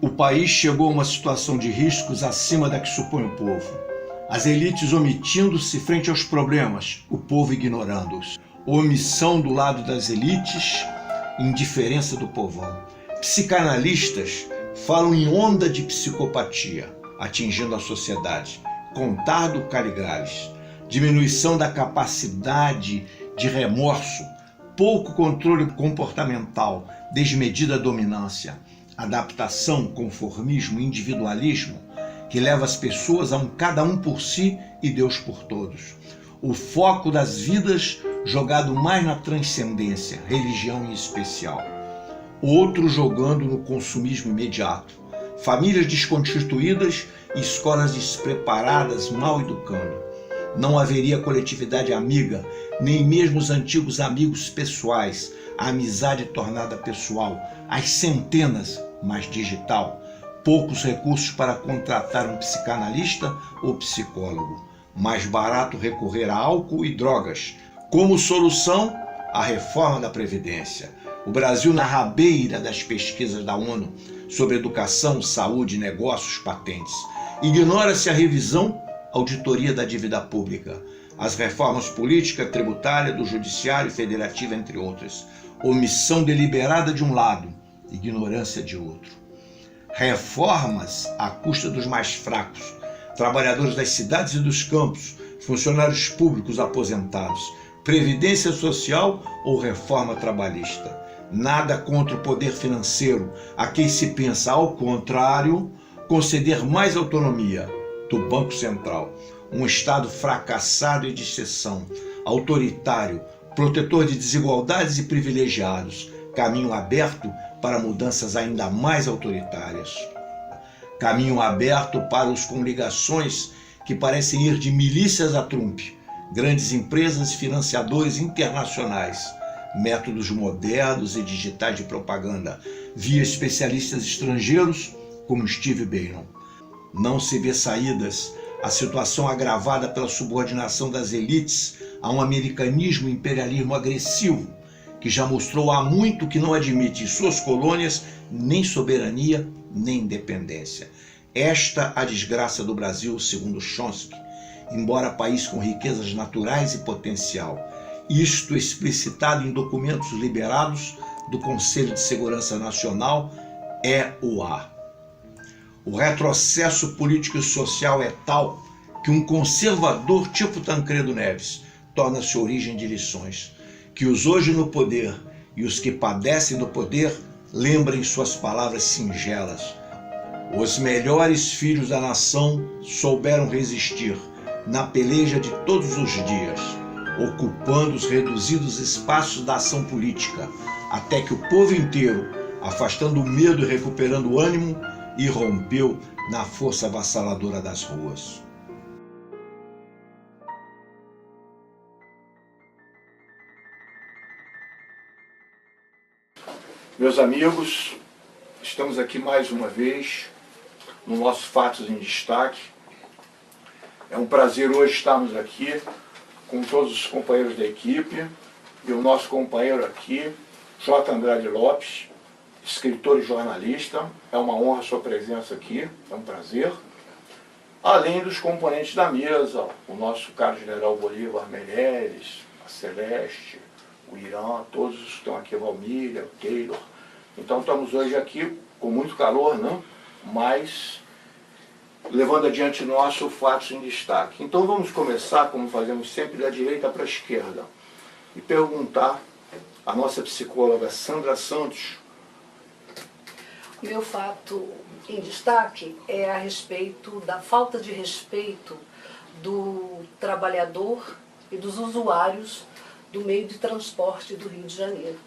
O país chegou a uma situação de riscos acima da que supõe o povo. As elites omitindo-se frente aos problemas, o povo ignorando-os. Omissão do lado das elites, indiferença do povão. Psicanalistas falam em onda de psicopatia, atingindo a sociedade. Contardo Caligares. Diminuição da capacidade de remorso, pouco controle comportamental, desmedida dominância. Adaptação, conformismo, individualismo, que leva as pessoas a um cada um por si e Deus por todos. O foco das vidas jogado mais na transcendência, religião em especial. Outro jogando no consumismo imediato. Famílias desconstituídas e escolas despreparadas, mal educando. Não haveria coletividade amiga, nem mesmo os antigos amigos pessoais, a amizade tornada pessoal, as centenas, mas digital, poucos recursos para contratar um psicanalista ou psicólogo, mais barato recorrer a álcool e drogas. Como solução, a reforma da Previdência. O Brasil na rabeira das pesquisas da ONU sobre educação, saúde, negócios, patentes. Ignora-se a revisão, auditoria da dívida pública, as reformas política, tributária, do judiciário, federativa, entre outras. Omissão deliberada de um lado, ignorância de outro. Reformas à custa dos mais fracos, trabalhadores das cidades e dos campos, funcionários públicos aposentados, previdência social ou reforma trabalhista. Nada contra o poder financeiro, a quem se pensa, ao contrário, conceder mais autonomia do Banco Central. Um Estado fracassado e de exceção, autoritário, protetor de desigualdades e privilegiados, caminho aberto para mudanças ainda mais autoritárias. Caminho aberto para os com ligações que parecem ir de milícias a Trump, grandes empresas e financiadores internacionais, métodos modernos e digitais de propaganda, via especialistas estrangeiros como Steve Bannon. Não se vê saídas, a situação agravada pela subordinação das elites a um americanismo e imperialismo agressivo, que já mostrou há muito que não admite em suas colônias nem soberania, nem independência. Esta a desgraça do Brasil, segundo Chomsky, embora país com riquezas naturais e potencial. Isto explicitado em documentos liberados do Conselho de Segurança Nacional, EUA. O retrocesso político e social é tal que um conservador tipo Tancredo Neves torna-se origem de lições. Que os hoje no poder e os que padecem do poder lembrem suas palavras singelas. Os melhores filhos da nação souberam resistir na peleja de todos os dias, ocupando os reduzidos espaços da ação política, até que o povo inteiro, afastando o medo e recuperando o ânimo, irrompeu na força avassaladora das ruas. Meus amigos, estamos aqui mais uma vez no nosso Fatos em Destaque. É um prazer hoje estarmos aqui com todos os companheiros da equipe e o nosso companheiro aqui, J. Andrade Lopes, escritor e jornalista. É uma honra a sua presença aqui, é um prazer. Além dos componentes da mesa, o nosso caro general Bolívar Meireles, a Celeste, o Irã, todos que estão aqui, a Valmíria, o Taylor. Então estamos hoje aqui com muito calor, né? Mas levando adiante nosso Fatos em Destaque. Então vamos começar, como fazemos sempre, da direita para a esquerda e perguntar à nossa psicóloga Sandra Santos. O meu fato em destaque é a respeito da falta de respeito do trabalhador e dos usuários do meio de transporte do Rio de Janeiro.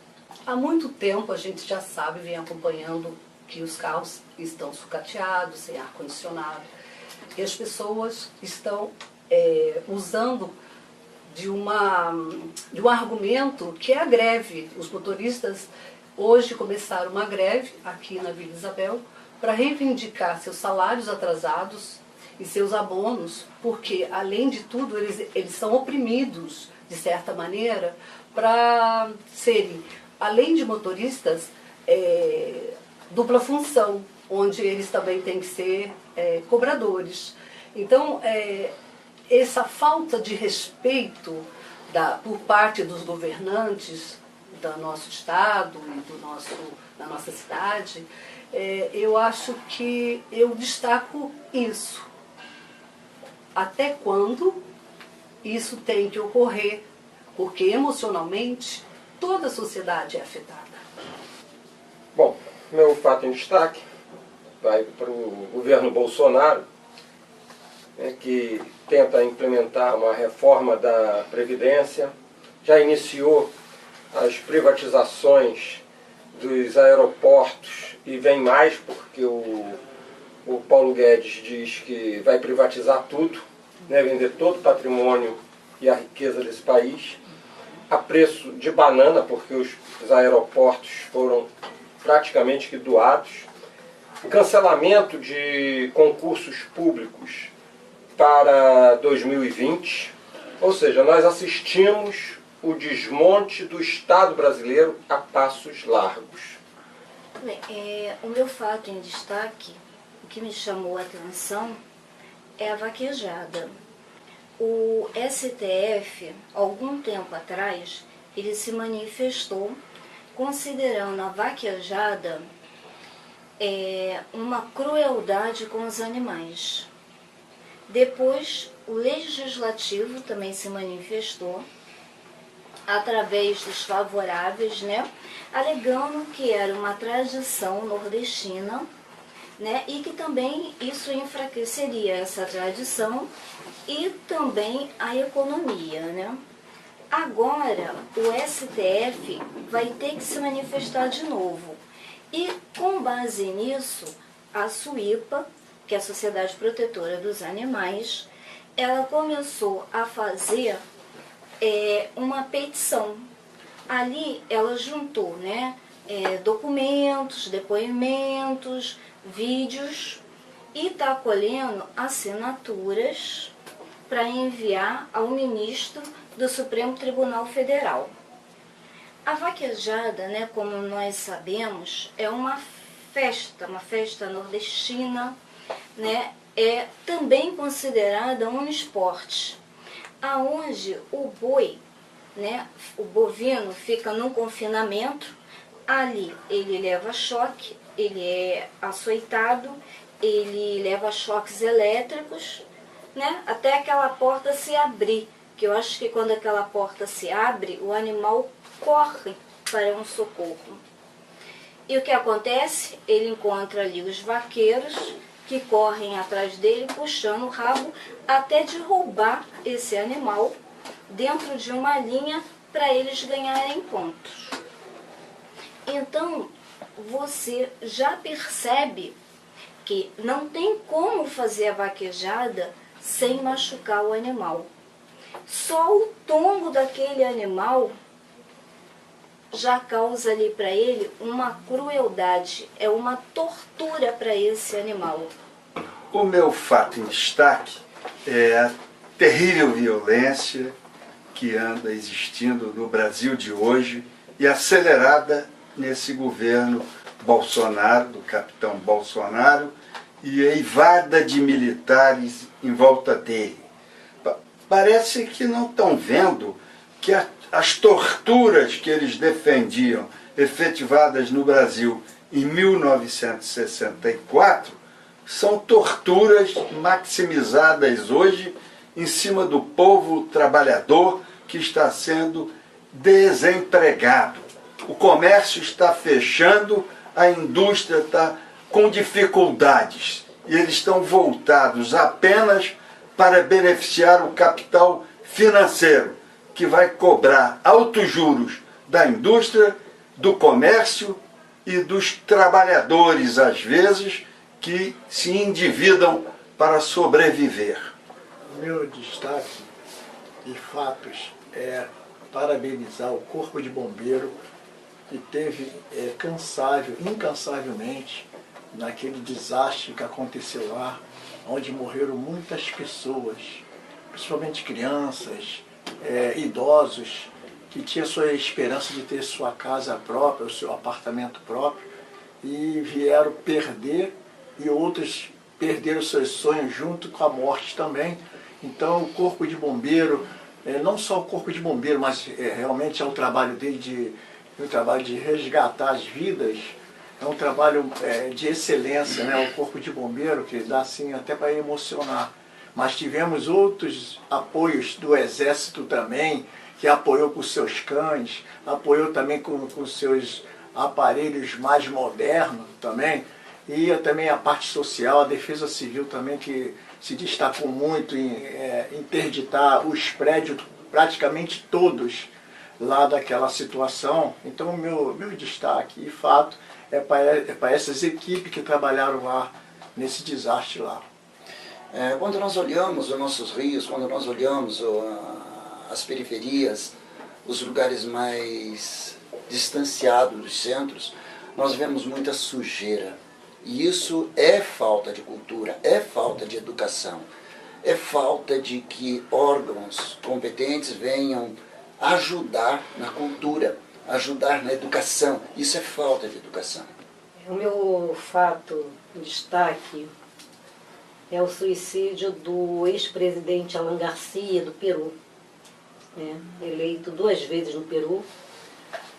Há muito tempo a gente já sabe, vem acompanhando que os carros estão sucateados, sem ar-condicionado, e as pessoas estão usando de um argumento que é a greve. Os motoristas hoje começaram uma greve aqui na Vila Isabel para reivindicar seus salários atrasados e seus abonos, porque, além de tudo, eles são oprimidos, de certa maneira, para serem, além de motoristas, dupla função, onde eles também têm que ser cobradores. Então, essa falta de respeito por parte dos governantes do nosso estado e da nossa cidade, eu acho que eu destaco isso. Até quando isso tem que ocorrer? Porque emocionalmente toda a sociedade é afetada. Bom, meu fato em destaque vai para o governo Bolsonaro, que tenta implementar uma reforma da Previdência, já iniciou as privatizações dos aeroportos e vem mais, porque o Paulo Guedes diz que vai privatizar tudo, vender todo o patrimônio e a riqueza desse país, a preço de banana, porque os aeroportos foram praticamente que doados, cancelamento de concursos públicos para 2020, ou seja, nós assistimos o desmonte do Estado brasileiro a passos largos. Bem, o meu fato em destaque, o que me chamou a atenção, é a vaquejada. O STF, algum tempo atrás, ele se manifestou considerando a vaquejada uma crueldade com os animais. Depois, o Legislativo também se manifestou através dos favoráveis, alegando que era uma tradição nordestina, e que também isso enfraqueceria essa tradição e também a economia, Agora, o STF vai ter que se manifestar de novo. E, com base nisso, a SUIPA, que é a Sociedade Protetora dos Animais, ela começou a fazer uma petição. Ali, ela juntou, documentos, depoimentos, vídeos, e está colhendo assinaturas para enviar ao ministro do Supremo Tribunal Federal. A vaquejada, como nós sabemos, é uma festa nordestina, é também considerada um esporte, aonde o boi, o bovino fica num confinamento, ali ele leva choque, ele é açoitado, ele leva choques elétricos, até aquela porta se abrir, que eu acho que quando aquela porta se abre, o animal corre para um socorro. E o que acontece? Ele encontra ali os vaqueiros que correm atrás dele, puxando o rabo, até derrubar esse animal dentro de uma linha para eles ganharem pontos. Então, você já percebe que não tem como fazer a vaquejada sem machucar o animal. Só o tombo daquele animal já causa ali para ele uma crueldade, é uma tortura para esse animal. O meu fato em destaque é a terrível violência que anda existindo no Brasil de hoje e acelerada nesse governo Bolsonaro, do capitão Bolsonaro, e a eivada de militares em volta dele. Parece que não estão vendo que as torturas que eles defendiam, efetivadas no Brasil em 1964, são torturas maximizadas hoje em cima do povo trabalhador que está sendo desempregado. O comércio está fechando, a indústria está com dificuldades e eles estão voltados apenas para beneficiar o capital financeiro, que vai cobrar altos juros da indústria, do comércio e dos trabalhadores, às vezes, que se endividam para sobreviver. O meu destaque de fatos é parabenizar o Corpo de Bombeiro, que teve incansavelmente, naquele desastre que aconteceu lá, onde morreram muitas pessoas, principalmente crianças, idosos, que tinham sua esperança de ter sua casa própria, o seu apartamento próprio, e vieram perder, e outros perderam seus sonhos junto com a morte também. Então o Corpo de Bombeiro, não só o Corpo de Bombeiro, mas realmente é um trabalho dele um trabalho de resgatar as vidas, é um trabalho de excelência, né? O Corpo de Bombeiro, que dá assim até para emocionar. Mas tivemos outros apoios do Exército também, que apoiou com seus cães, apoiou também com seus aparelhos mais modernos também, e também a parte social, a Defesa Civil também, que se destacou muito em interditar os prédios, praticamente todos, lá daquela situação. Então o meu destaque, de fato, é para essas equipes que trabalharam lá nesse desastre lá. Quando nós olhamos os nossos rios, quando nós olhamos as periferias, os lugares mais distanciados dos centros, nós vemos muita sujeira. E isso é falta de cultura, é falta de educação, é falta de que órgãos competentes venham ajudar na cultura, ajudar na educação. Isso é falta de educação. O meu fato em destaque é o suicídio do ex-presidente Alan Garcia, do Peru, eleito 2 vezes no Peru.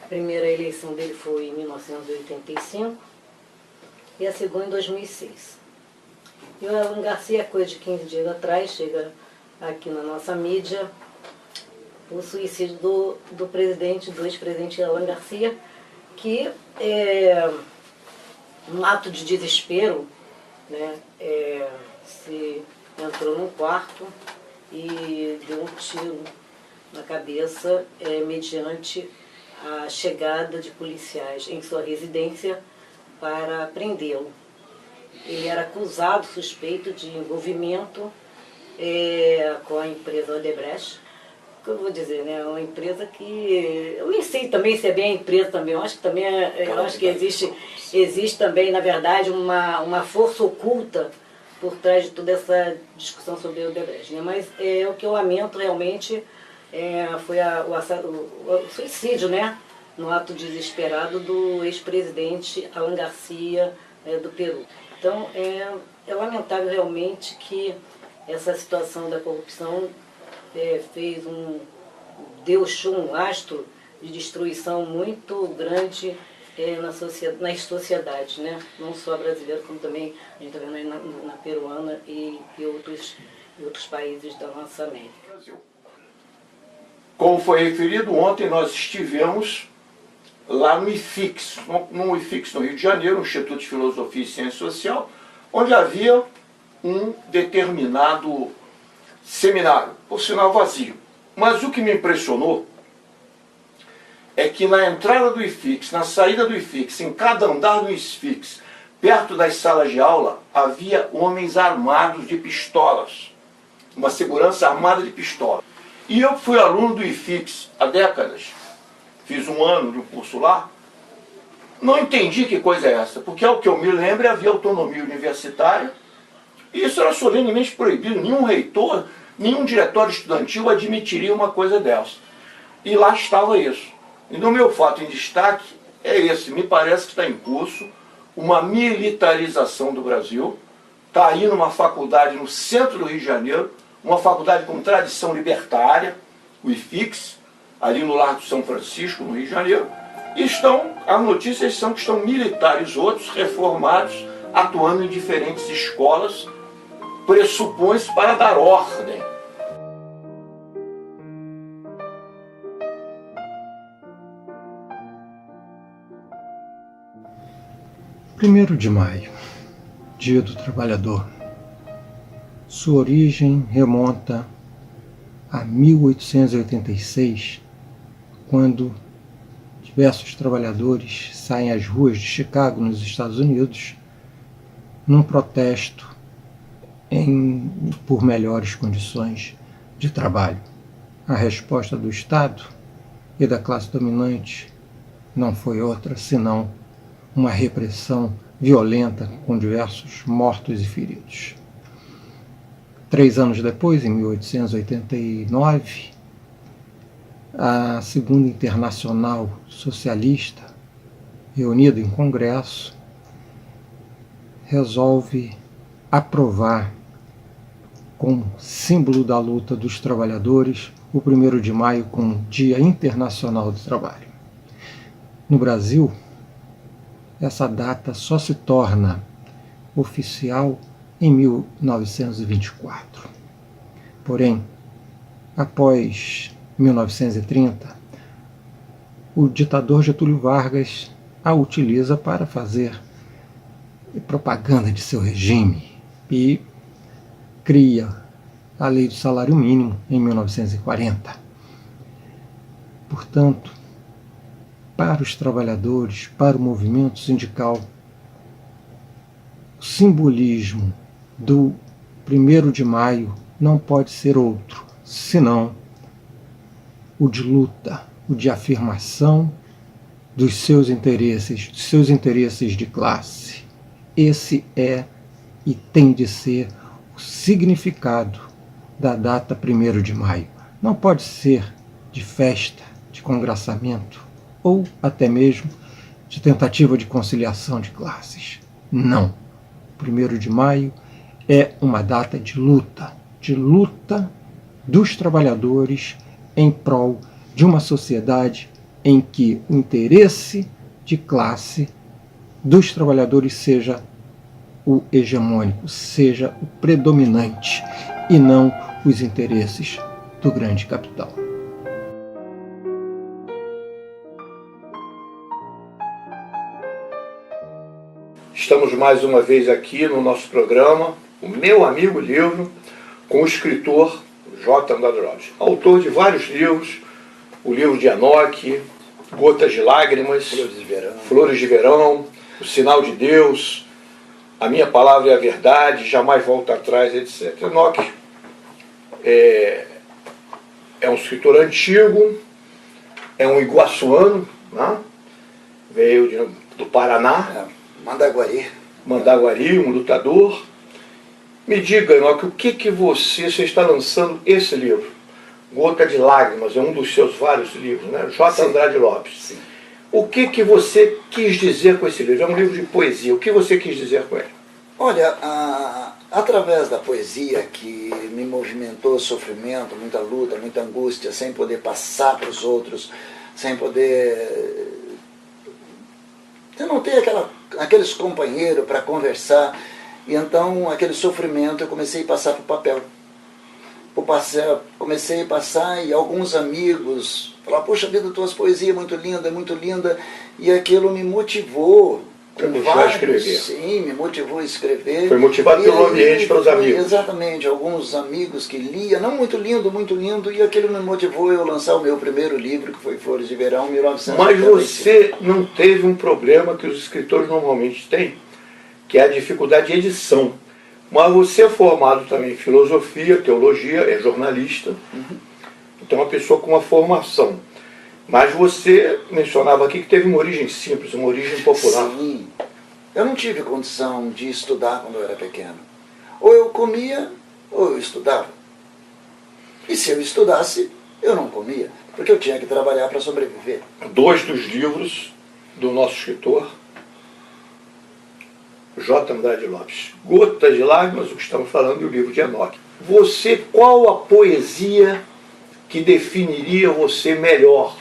A primeira eleição dele foi em 1985 e a segunda em 2006. E o Alan Garcia, coisa de 15 dias atrás, chega aqui na nossa mídia o suicídio do ex-presidente Alan Garcia, que num ato de desespero, né, se entrou num quarto e deu um tiro na cabeça mediante a chegada de policiais em sua residência para prendê-lo. Ele era acusado, suspeito de envolvimento com a empresa Odebrecht. O que eu vou dizer, né? Uma empresa que... Eu nem sei também se é bem a empresa também. Eu acho que também existe também, na verdade, uma força oculta por trás de toda essa discussão sobre o Odebrecht, né? Mas o que eu lamento realmente foi o suicídio, né? No ato desesperado do ex-presidente Alan Garcia, do Peru. Então, é lamentável realmente que essa situação da corrupção deixou um lastro de destruição muito grande nas sociedades, né? Não só brasileira, como também a gente está vendo aí na peruana e outros países da nossa América. Como foi referido, ontem nós estivemos lá no IFIX, no IFIX no Rio de Janeiro, no Instituto de Filosofia e Ciência Social, onde havia um determinado seminário, por sinal vazio. Mas o que me impressionou é que na entrada do IFIX, na saída do IFIX, em cada andar do IFIX, perto das salas de aula, havia homens armados de pistolas, uma segurança armada de pistola. E eu fui aluno do IFIX há décadas, fiz 1 ano de um curso lá, não entendi que coisa é essa, porque ao que eu me lembro havia autonomia universitária, e isso era solenemente proibido. Nenhum reitor, nenhum diretório estudantil admitiria uma coisa dessa. E lá estava isso. E no meu fato em destaque é esse. Me parece que está em curso uma militarização do Brasil. Está aí numa faculdade no centro do Rio de Janeiro, uma faculdade com tradição libertária, o IFIX, ali no Largo de São Francisco, no Rio de Janeiro. E as notícias são que estão militares, outros reformados, atuando em diferentes escolas, pressupõe-se para dar ordem. Primeiro de maio, Dia do Trabalhador. Sua origem remonta a 1886, quando diversos trabalhadores saem às ruas de Chicago, nos Estados Unidos, num protesto por melhores condições de trabalho. A resposta do Estado e da classe dominante não foi outra senão uma repressão violenta com diversos mortos e feridos. 3 anos depois, em 1889, a Segunda Internacional Socialista, reunida em Congresso, resolve aprovar, como símbolo da luta dos trabalhadores, o 1º de maio como Dia Internacional do Trabalho. No Brasil, essa data só se torna oficial em 1924. Porém, após 1930, o ditador Getúlio Vargas a utiliza para fazer propaganda de seu regime e cria a Lei do Salário Mínimo em 1940. Portanto, para os trabalhadores, para o movimento sindical, o simbolismo do 1º de maio não pode ser outro, senão o de luta, o de afirmação dos seus interesses de classe. Esse é e tem de ser o significado da data 1º de maio. Não pode ser de festa, de congraçamento, ou até mesmo de tentativa de conciliação de classes. Não. 1º de maio é uma data de luta dos trabalhadores em prol de uma sociedade em que o interesse de classe dos trabalhadores seja o hegemônico, seja o predominante, e não os interesses do grande capital. Estamos mais uma vez aqui no nosso programa, o Meu Amigo Livro, com o escritor J. Andrade Lopes, autor de vários livros, o livro de Enoque, Gotas de Lágrimas, Flores de Verão, O Sinal de Deus, A Minha Palavra é a Verdade, Jamais Volta Atrás, etc. Enoque é um escritor antigo, é um iguaçuano, né? Veio do Paraná. Mandaguari, um lutador. Me diga, Enoque, o que você está lançando esse livro? Gota de Lágrimas, é um dos seus vários livros, né? J. Andrade Lopes. Sim. O que você quis dizer com esse livro? É um livro de poesia. O que você quis dizer com ele? Olha, através da poesia que me movimentou sofrimento, muita luta, muita angústia, sem poder passar para os outros, sem poder... Eu não tenho aqueles companheiros para conversar, e então aquele sofrimento eu comecei a passar para o papel. Comecei a passar e alguns amigos falaram, poxa vida, tuas poesias é muito linda, e aquilo me motivou. A escrever. Sim, me motivou a escrever. Foi motivado pelo ambiente, pelos amigos. Exatamente, alguns amigos que lia, não muito lindo, e aquilo me motivou a eu lançar o meu primeiro livro, que foi Flores de Verão, 1985. Mas você não teve um problema que os escritores normalmente têm, que é a dificuldade de edição. Mas você é formado também em filosofia, teologia, é jornalista, então é uma pessoa com uma formação. Mas você mencionava aqui que teve uma origem simples, uma origem popular. Sim, eu não tive condição de estudar quando eu era pequeno. Ou eu comia, ou eu estudava. E se eu estudasse, eu não comia, porque eu tinha que trabalhar para sobreviver. 2 dos livros do nosso escritor, J. Andrade Lopes, Gotas de Lágrimas, o que estamos falando, e o livro de Enoque. Você, qual a poesia que definiria você melhor?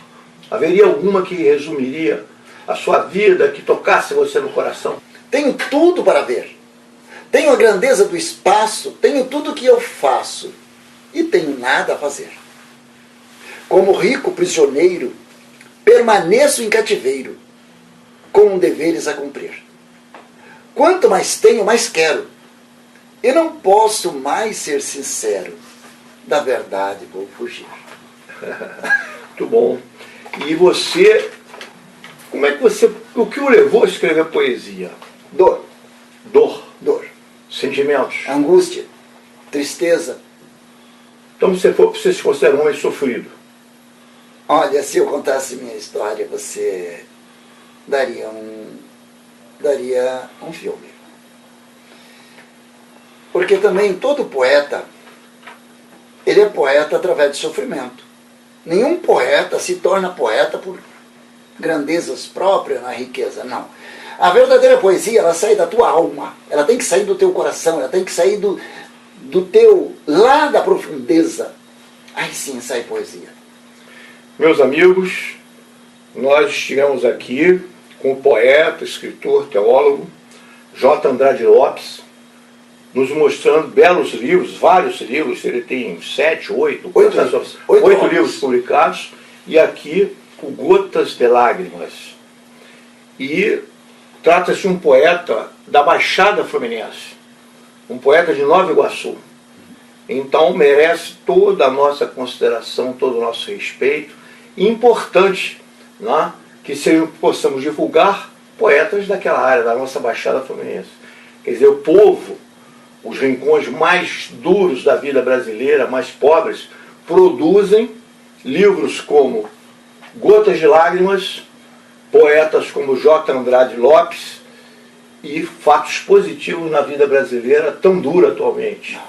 Haveria alguma que resumiria a sua vida, que tocasse você no coração? Tenho tudo para ver. Tenho a grandeza do espaço, tenho tudo o que eu faço e tenho nada a fazer. Como rico prisioneiro, permaneço em cativeiro, com deveres a cumprir. Quanto mais tenho, mais quero. E não posso mais ser sincero. Da verdade vou fugir. Muito bom. E você Como é que o que o levou a escrever poesia? Dor, Dor, dor, sentimentos. angústia, tristeza. Então você se considera um homem sofrido. Olha, se eu contasse minha história, você daria um filme. Porque também todo poeta, ele é poeta através de sofrimento. Nenhum poeta se torna poeta por grandezas próprias na riqueza, não. A verdadeira poesia, ela sai da tua alma, ela tem que sair do teu coração, ela tem que sair do teu, lá da profundeza. Aí sim sai poesia. Meus amigos, nós estivemos aqui com o poeta, escritor, teólogo, J. Andrade Lopes, nos mostrando belos livros, vários livros, ele tem 7, 8 livros publicados, e aqui o Gotas de Lágrimas. E trata-se de um poeta da Baixada Fluminense, um poeta de Nova Iguaçu. Então merece toda a nossa consideração, todo o nosso respeito. E importante, né, que possamos divulgar poetas daquela área, da nossa Baixada Fluminense. Quer dizer, o povo, os rincões mais duros da vida brasileira, mais pobres, produzem livros como Gotas de Lágrimas, poetas como J. Andrade Lopes e fatos positivos na vida brasileira tão dura atualmente.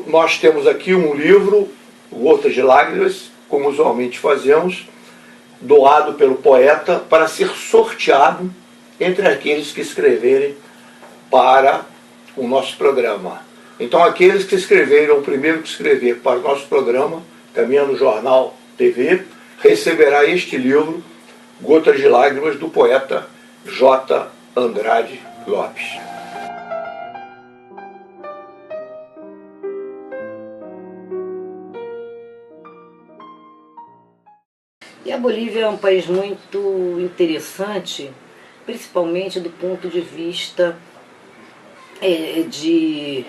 Nós temos aqui um livro, Gotas de Lágrimas, como usualmente fazemos, doado pelo poeta para ser sorteado entre aqueles que escreverem para o nosso programa. Então aqueles que escreveram, o primeiro que escrever para o nosso programa, Caminhando Jornal TV, receberá este livro, Gotas de Lágrimas, do poeta J. Andrade Lopes. E a Bolívia é um país muito interessante, principalmente do ponto de vista de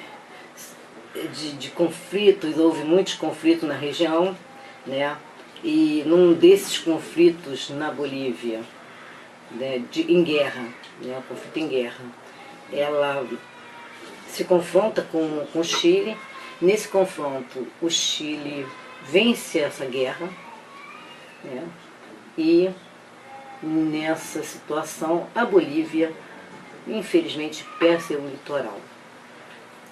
conflitos. Houve muitos conflitos na região, né? E num desses conflitos na Bolívia, né, em guerra, né, um conflito em guerra, ela se confronta com o Chile. Nesse confronto, o Chile vence essa guerra, né, e nessa situação a Bolívia, infelizmente, perde o litoral.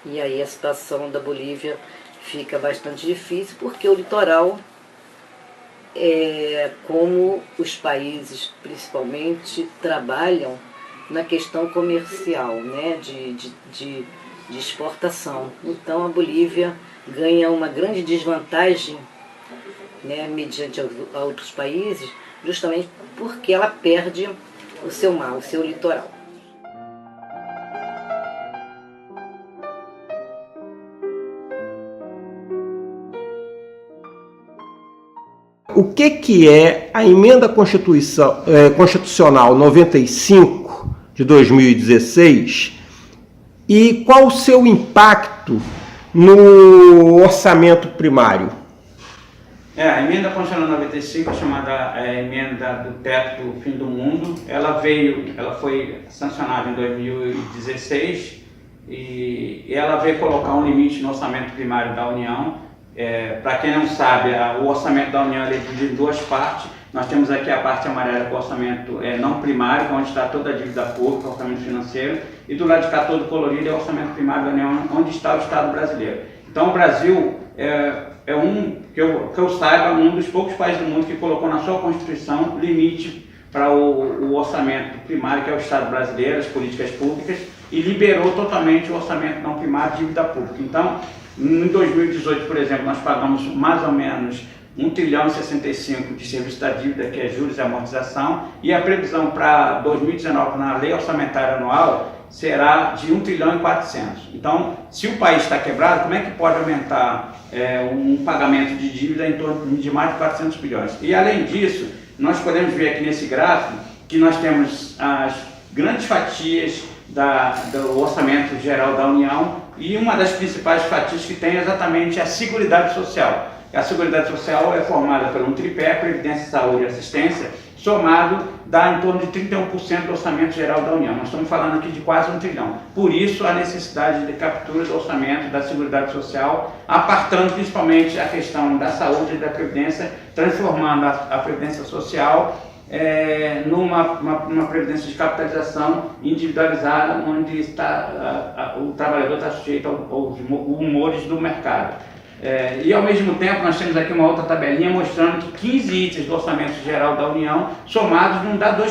E aí a situação da Bolívia fica bastante difícil, porque o litoral como os países principalmente trabalham na questão comercial, né, de exportação. Então a Bolívia ganha uma grande desvantagem, né, mediante a outros países, justamente porque ela perde o seu mar, o seu litoral. O que é a Emenda Constitucional 95 de 2016 e qual o seu impacto no orçamento primário? A Emenda Constitucional 95, chamada Emenda do Teto do Fim do Mundo, ela foi sancionada em 2016 e ela veio colocar um limite no orçamento primário da União. Para quem não sabe, o orçamento da União é dividido em duas partes. Nós temos aqui a parte amarela, que é o orçamento não primário, onde está toda a dívida pública, o orçamento financeiro, e do lado de cá todo colorido é o orçamento primário da União, onde está o Estado brasileiro. Então o Brasil que eu saiba, um dos poucos países do mundo que colocou na sua Constituição limite para o orçamento primário, que é o Estado brasileiro, as políticas públicas, e liberou totalmente o orçamento não primário, dívida pública. Então, em 2018, por exemplo, nós pagamos mais ou menos 1,65 trilhão de serviço da dívida, que é juros e amortização, e a previsão para 2019, na lei orçamentária anual, será de 1,4 trilhão. Então, se o país está quebrado, como é que pode aumentar um pagamento de dívida em torno de mais de 400 bilhões? E além disso, nós podemos ver aqui nesse gráfico que nós temos as grandes fatias do orçamento geral da União, e uma das principais fatias que tem é exatamente a Seguridade Social. A Seguridade Social é formada por um tripé: Previdência, Saúde e Assistência, somado dá em torno de 31% do orçamento geral da União. Nós estamos falando aqui de quase 1 trilhão. Por isso, a necessidade de captura do orçamento da Seguridade Social, apartando principalmente a questão da saúde e da Previdência, transformando a Previdência Social numa previdência de capitalização individualizada, onde o trabalhador está sujeito aos humores do mercado. E ao mesmo tempo nós temos aqui uma outra tabelinha mostrando que 15 itens do orçamento geral da União somados não dá 2%.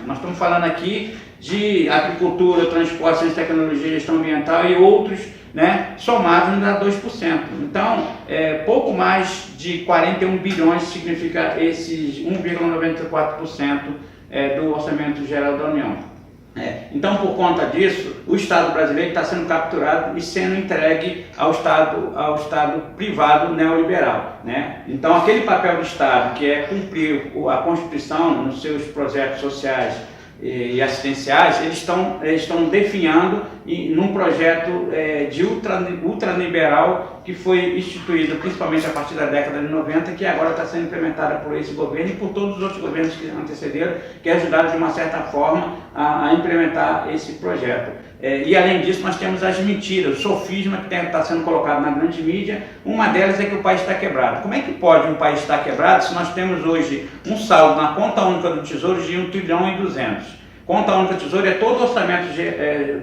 Nós estamos falando aqui de agricultura, transporte, ciência, tecnologia, gestão ambiental e outros, né, somados não dá 2%. Então, pouco mais de 41 bilhões significa esses 1,94% do orçamento geral da União. Então, por conta disso, o Estado brasileiro está sendo capturado e sendo entregue ao Estado privado neoliberal, né? Então, aquele papel do Estado, que é cumprir a Constituição nos seus projetos sociais e assistenciais, eles estão definhando num projeto de ultraliberal que foi instituído principalmente a partir da década de 90, que agora está sendo implementada por esse governo e por todos os outros governos que antecederam, que ajudaram de uma certa forma a implementar esse projeto. E além disso nós temos as mentiras, o sofisma que está sendo colocado na grande mídia. Uma delas é que o país está quebrado. Como é que pode um país estar quebrado se nós temos hoje um saldo na conta única do Tesouro de 1 trilhão e 200? Conta única do Tesouro é todo o orçamento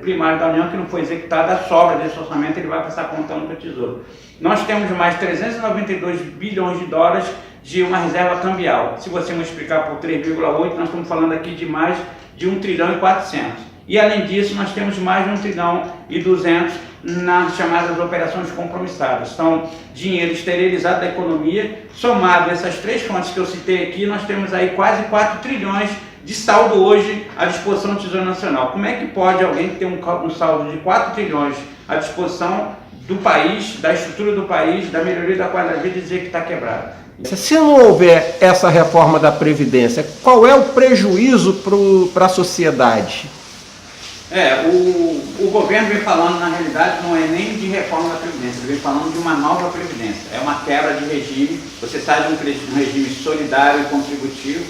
primário da União que não foi executado, a sobra desse orçamento ele vai para essa conta única do Tesouro. Nós temos mais 392 bilhões de dólares de uma reserva cambial. Se você multiplicar por 3,8, nós estamos falando aqui de mais de 1 trilhão e 400. E além disso, nós temos mais de 1 trilhão e 200 nas chamadas operações compromissadas. Então, dinheiro esterilizado da economia, somado a essas três fontes que eu citei aqui, nós temos aí quase 4 trilhões de saldo hoje à disposição do Tesouro Nacional. Como é que pode alguém ter um saldo de 4 trilhões à disposição do país, da estrutura do país, da melhoria da qualidade de vida, dizer que está quebrado? Se não houver essa reforma da Previdência, qual é o prejuízo para a sociedade? O governo vem falando, na realidade, não é nem de reforma da Previdência, ele vem falando de uma nova Previdência. É uma quebra de regime, você sai de um regime solidário e contributivo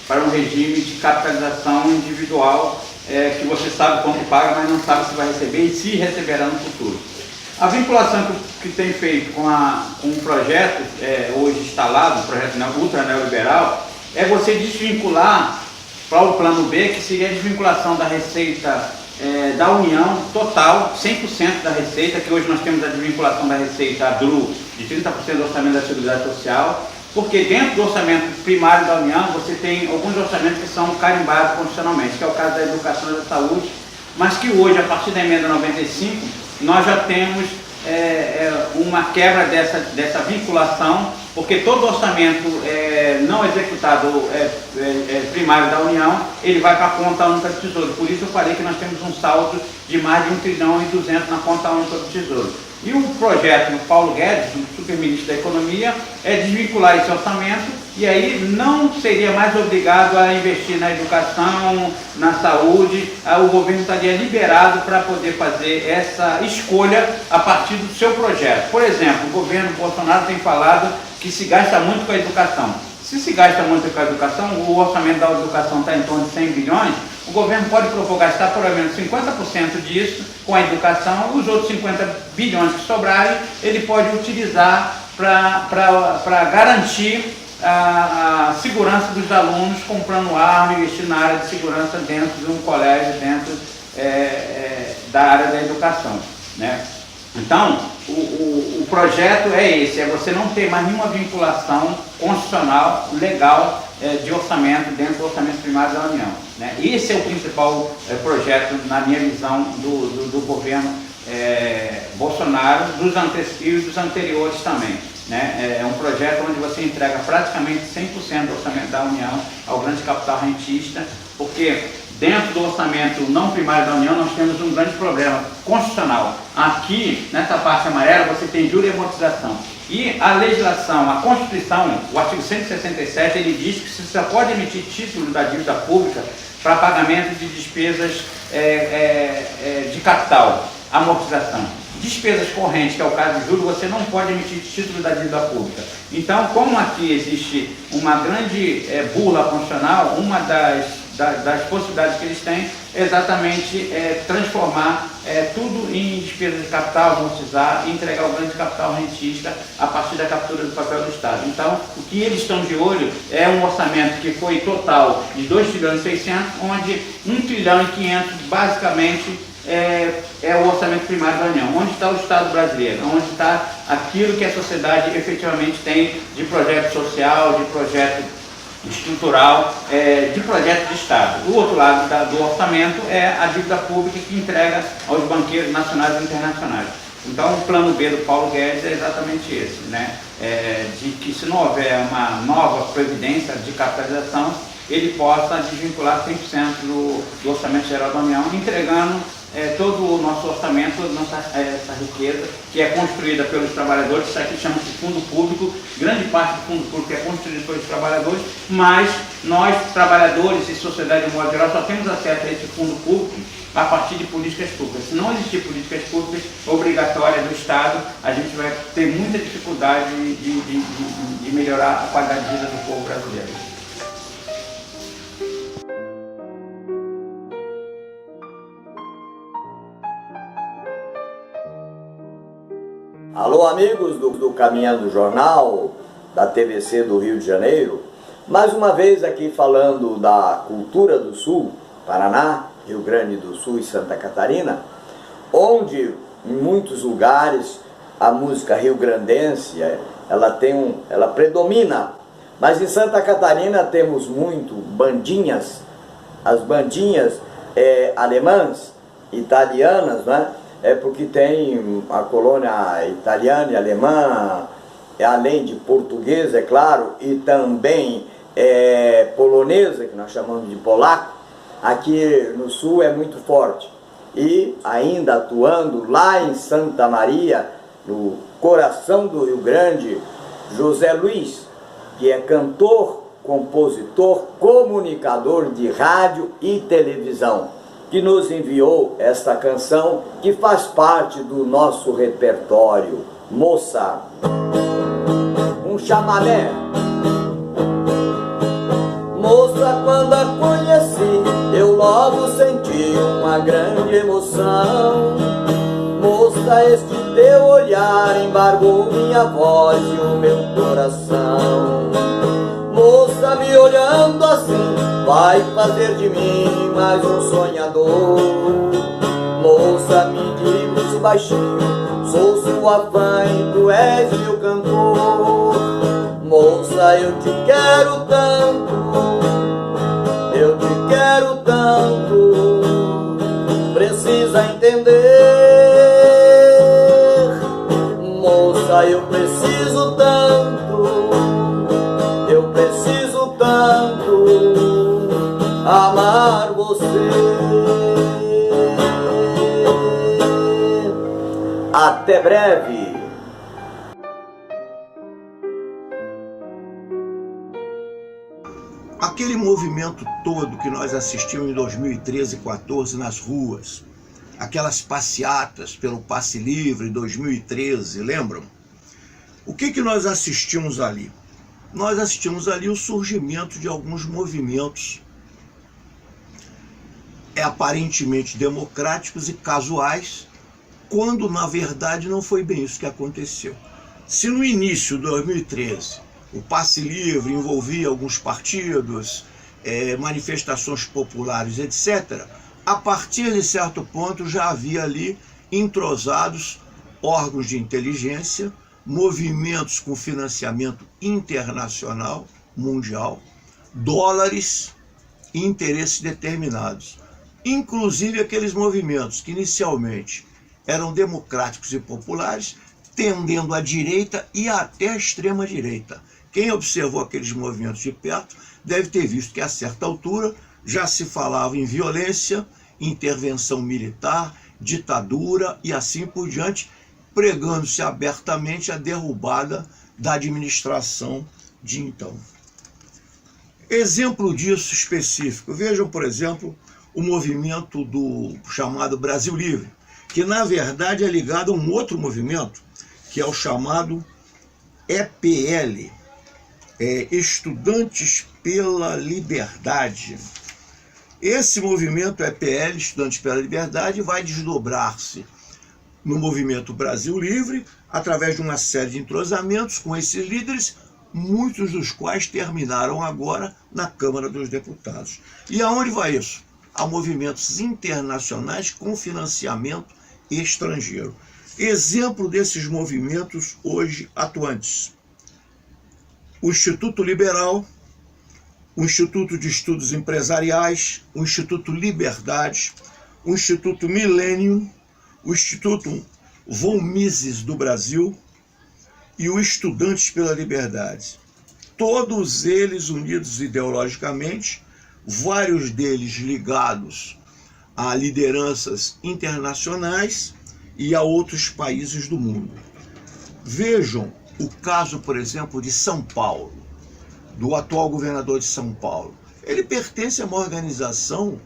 para um regime de capitalização individual, que você sabe quanto paga, mas não sabe se vai receber e se receberá no futuro. A vinculação que tem feito com um projeto hoje instalado, um projeto ultra neoliberal, é você desvincular para o plano B, que seria a desvinculação da receita da União total, 100% da receita, que hoje nós temos a desvinculação da receita DRU de 30% do orçamento da Seguridade Social, porque dentro do orçamento primário da União você tem alguns orçamentos que são carimbados constitucionalmente, que é o caso da educação e da saúde, mas que hoje, a partir da emenda 95, nós já temos uma quebra dessa vinculação, porque todo orçamento não executado primário da União, ele vai para a conta única do Tesouro. Por isso eu falei que nós temos um saldo de mais de 1 trilhão e 200 na conta única do Tesouro. E o projeto do Paulo Guedes, o superministro da Economia, é desvincular esse orçamento e aí não seria mais obrigado a investir na educação, na saúde, o governo estaria liberado para poder fazer essa escolha a partir do seu projeto. Por exemplo, o governo Bolsonaro tem falado que se gasta muito com a educação. Se se gasta muito com a educação, o orçamento da educação está em torno de 100 bilhões, o governo pode propor gastar pelo menos 50% disso com a educação, os outros 50 bilhões que sobrarem, ele pode utilizar para garantir a segurança dos alunos, comprando arma, investindo na área de segurança dentro de um colégio, dentro da área da educação, né? Então, o projeto é esse, é você não ter mais nenhuma vinculação constitucional, legal, de orçamento dentro do orçamento primário da União, né? Esse é o principal projeto, na minha visão, do governo Bolsonaro, e dos anteriores também, né? É um projeto onde você entrega praticamente 100% do orçamento da União ao grande capital rentista, porque dentro do orçamento não primário da União nós temos um grande problema constitucional. Aqui, nessa parte amarela, você tem juros e amortização. E a legislação, a Constituição, o artigo 167, ele diz que você só pode emitir título da dívida pública para pagamento de despesas de capital, amortização. despesas correntes, que é o caso de juros, você não pode emitir título da dívida pública. Então, como aqui existe uma grande bula constitucional, uma das possibilidades que eles têm é exatamente transformar tudo em despesas de capital, amortizar e entregar o grande capital rentista a partir da captura do papel do Estado. Então, o que eles estão de olho é um orçamento que foi total de 2 trilhões e 600, onde 1 trilhão e 500 basicamente é o orçamento primário da União. Onde está o Estado brasileiro? Onde está aquilo que a sociedade efetivamente tem de projeto social, de projeto estrutural, de projeto de Estado. O outro lado do orçamento é a dívida pública que entrega aos banqueiros nacionais e internacionais. Então, o plano B do Paulo Guedes é exatamente esse, né? De que se não houver uma nova previdência de capitalização, ele possa desvincular 100% do Orçamento Geral da União, entregando todo o nosso orçamento, essa riqueza que é construída pelos trabalhadores. Isso aqui chama-se fundo público. Grande parte do fundo público é construído pelos trabalhadores, mas nós, trabalhadores e sociedade de modo geral, só temos acesso a esse fundo público a partir de políticas públicas. Se não existir políticas públicas obrigatórias do Estado, a gente vai ter muita dificuldade de melhorar a qualidade de vida do povo brasileiro. Alô, amigos do Caminhando Jornal, da TVC do Rio de Janeiro. Mais uma vez aqui falando da cultura do Sul, Paraná, Rio Grande do Sul e Santa Catarina, onde em muitos lugares a música rio-grandense ela predomina. Mas em Santa Catarina temos muito bandinhas, as bandinhas alemãs, italianas, né? Porque tem a colônia italiana e alemã, além de portuguesa, é claro, e também polonesa, que nós chamamos de polaco, aqui no sul é muito forte. E ainda atuando lá em Santa Maria, no coração do Rio Grande, José Luiz, que é cantor, compositor, comunicador de rádio e televisão, que nos enviou esta canção que faz parte do nosso repertório. Moça, um chamamé. Moça, quando a conheci, eu logo senti uma grande emoção. Moça, este teu olhar embargou minha voz e o meu coração. Moça, me olhando assim, vai fazer de mim mais um sonhador. Moça, me diz baixinho, sou sua fã e tu és meu cantor. Moça, eu te quero tanto, eu te quero tanto, precisa entender. Moça, eu preciso tanto, eu preciso tanto amar você. Até breve. Aquele movimento todo que nós assistimos em 2013 e 2014 nas ruas, aquelas passeatas pelo Passe Livre em 2013, lembram? O que nós assistimos ali? Nós assistimos ali o surgimento de alguns movimentos aparentemente democráticos e casuais, quando na verdade não foi bem isso que aconteceu. Se no início de 2013 o Passe Livre envolvia alguns partidos, manifestações populares, etc., a partir de certo ponto já havia ali entrosados órgãos de inteligência, movimentos com financiamento internacional, mundial, dólares e interesses determinados. Inclusive aqueles movimentos que inicialmente eram democráticos e populares, tendendo à direita e até à extrema-direita. Quem observou aqueles movimentos de perto deve ter visto que a certa altura já se falava em violência, intervenção militar, ditadura e assim por diante, pregando-se abertamente a derrubada da administração de então. Exemplo disso específico, vejam, por exemplo, o movimento do chamado Brasil Livre, que na verdade é ligado a um outro movimento, que é o chamado EPL, Estudantes pela Liberdade. Esse movimento EPL, Estudantes pela Liberdade, vai desdobrar-se no movimento Brasil Livre, através de uma série de entrosamentos com esses líderes, muitos dos quais terminaram agora na Câmara dos Deputados. E aonde vai isso? A movimentos internacionais com financiamento estrangeiro. Exemplo desses movimentos hoje atuantes: o Instituto Liberal, o Instituto de Estudos Empresariais, o Instituto Liberdade, o Instituto Millennium, o Instituto Von Mises do Brasil e o Estudantes pela Liberdade. Todos eles unidos ideologicamente, vários deles ligados a lideranças internacionais e a outros países do mundo. Vejam o caso, por exemplo, de São Paulo, do atual governador de São Paulo. Ele pertence a uma organização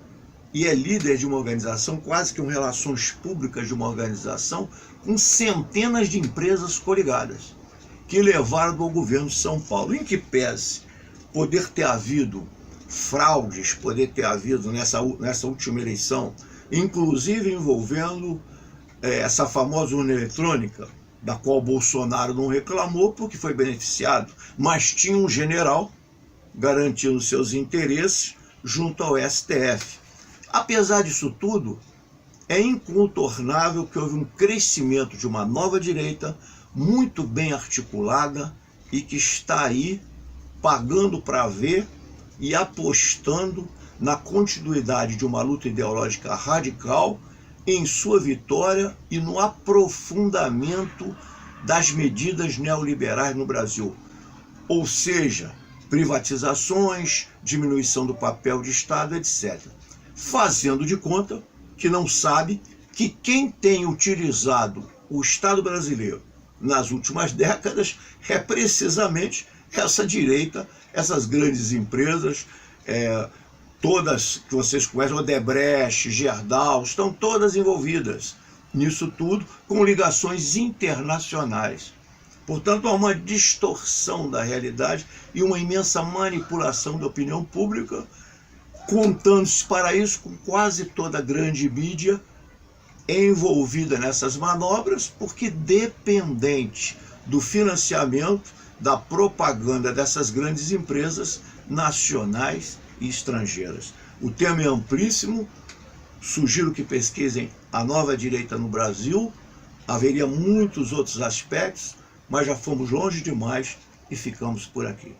e é líder de uma organização, quase que relações públicas de uma organização, com centenas de empresas coligadas, que levaram ao governo de São Paulo, em que pese poder ter havido fraudes, poder ter havido nessa última eleição, inclusive envolvendo essa famosa urna eletrônica, da qual Bolsonaro não reclamou porque foi beneficiado, mas tinha um general garantindo seus interesses junto ao STF. Apesar disso tudo, é incontornável que houve um crescimento de uma nova direita muito bem articulada e que está aí pagando para ver e apostando na continuidade de uma luta ideológica radical, em sua vitória e no aprofundamento das medidas neoliberais no Brasil. Ou seja, privatizações, diminuição do papel de Estado, etc. Fazendo de conta que não sabe que quem tem utilizado o Estado brasileiro nas últimas décadas é precisamente essa direita, essas grandes empresas, todas que vocês conhecem, Odebrecht, Gerdau, estão todas envolvidas nisso tudo, com ligações internacionais. Portanto, há uma distorção da realidade e uma imensa manipulação da opinião pública, contando-se para isso com quase toda a grande mídia envolvida nessas manobras, porque dependente do financiamento, da propaganda dessas grandes empresas nacionais e estrangeiras. O tema é amplíssimo, sugiro que pesquisem a nova direita no Brasil, haveria muitos outros aspectos, mas já fomos longe demais e ficamos por aqui.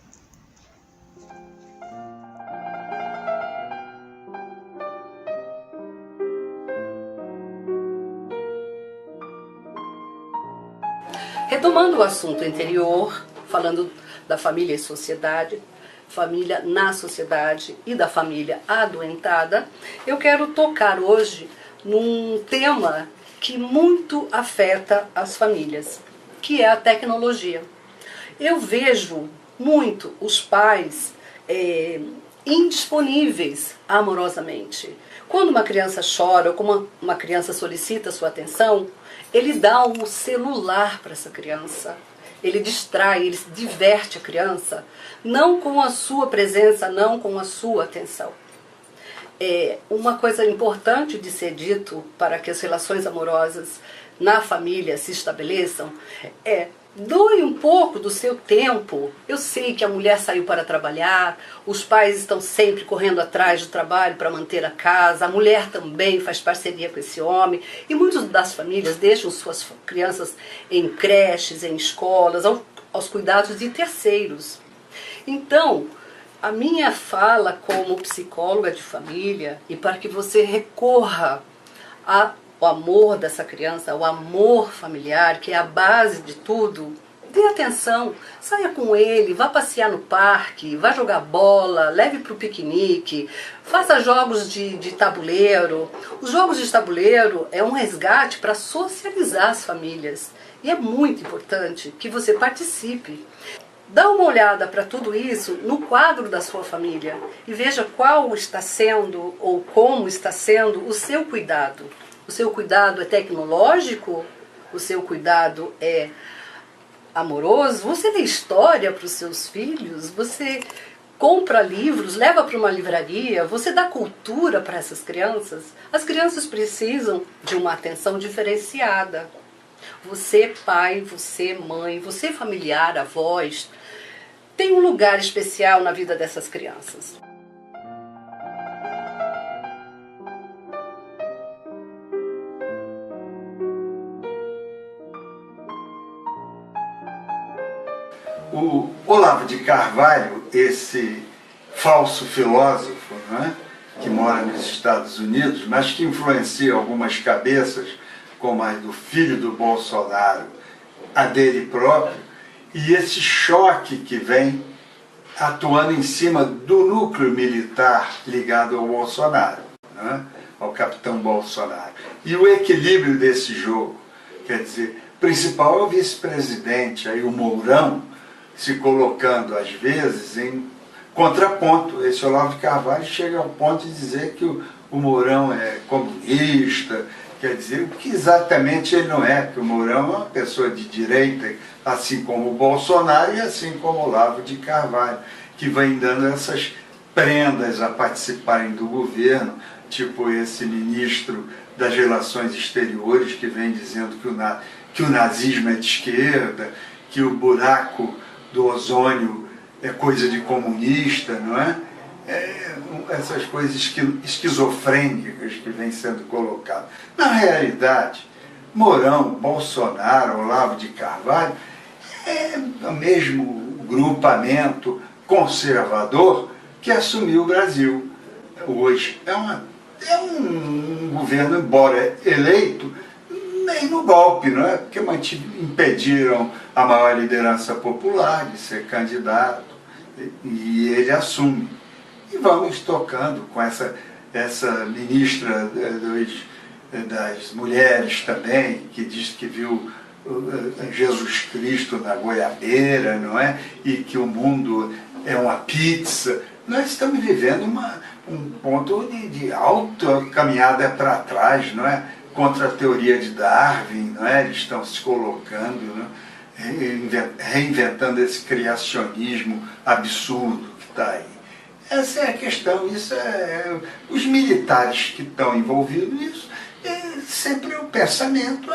Retomando o assunto anterior, falando da família e sociedade, família na sociedade e da família adoentada, eu quero tocar hoje num tema que muito afeta as famílias, que é a tecnologia. Eu vejo muito os pais indisponíveis amorosamente. Quando uma criança chora ou quando uma criança solicita sua atenção, ele dá um celular para essa criança. Ele distrai, ele diverte a criança, não com a sua presença, não com a sua atenção. Uma coisa importante de ser dito para que as relações amorosas na família se estabeleçam doe um pouco do seu tempo. Eu sei que a mulher saiu para trabalhar, os pais estão sempre correndo atrás do trabalho para manter a casa, a mulher também faz parceria com esse homem, e muitas das famílias deixam suas crianças em creches, em escolas, aos cuidados de terceiros. Então, a minha fala como psicóloga de família, e para que você recorra ao amor dessa criança, ao amor familiar, que é a base de tudo, dê atenção, saia com ele, vá passear no parque, vá jogar bola, leve para o piquenique, faça jogos de tabuleiro. Os jogos de tabuleiro é um resgate para socializar as famílias, e é muito importante que você participe. Dá uma olhada para tudo isso no quadro da sua família e veja qual está sendo ou como está sendo o seu cuidado. O seu cuidado é tecnológico? O seu cuidado é amoroso? Você lê história para os seus filhos? Você compra livros, leva para uma livraria? Você dá cultura para essas crianças? As crianças precisam de uma atenção diferenciada. Você, pai, você, mãe, você, familiar, avós, tem um lugar especial na vida dessas crianças. O Olavo de Carvalho, esse falso filósofo, né, que mora nos Estados Unidos, mas que influencia algumas cabeças, como a do filho do Bolsonaro, a dele próprio, e esse choque que vem atuando em cima do núcleo militar ligado ao Bolsonaro, né, ao capitão Bolsonaro. E o equilíbrio desse jogo, quer dizer, principal é o vice-presidente, aí o Mourão, se colocando às vezes em contraponto. Esse Olavo de Carvalho chega ao ponto de dizer que o Mourão é comunista, quer dizer, o que exatamente ele não é, que o Mourão é uma pessoa de direita, assim como o Bolsonaro e assim como o Olavo de Carvalho, que vem dando essas prendas a participarem do governo, tipo esse ministro das Relações Exteriores que vem dizendo que o nazismo é de esquerda, que o buraco do ozônio é coisa de comunista, não é? Essas coisas esquizofrênicas que vêm sendo colocadas. Na realidade, Mourão, Bolsonaro, Olavo de Carvalho é o mesmo grupamento conservador que assumiu o Brasil hoje. É um governo, embora eleito, nem no golpe, não é? Porque impediram a maior liderança popular de ser candidato, e ele assume. E vamos tocando com essa ministra das mulheres também, que diz que viu Jesus Cristo na goiabeira, não é? E que o mundo é uma pizza. Nós estamos vivendo um ponto de alta caminhada para trás, não é? Contra a teoria de Darwin, não é? Eles estão se colocando, né? Reinventando esse criacionismo absurdo que está aí. Essa é a questão, os militares que estão envolvidos nisso, sempre o pensamento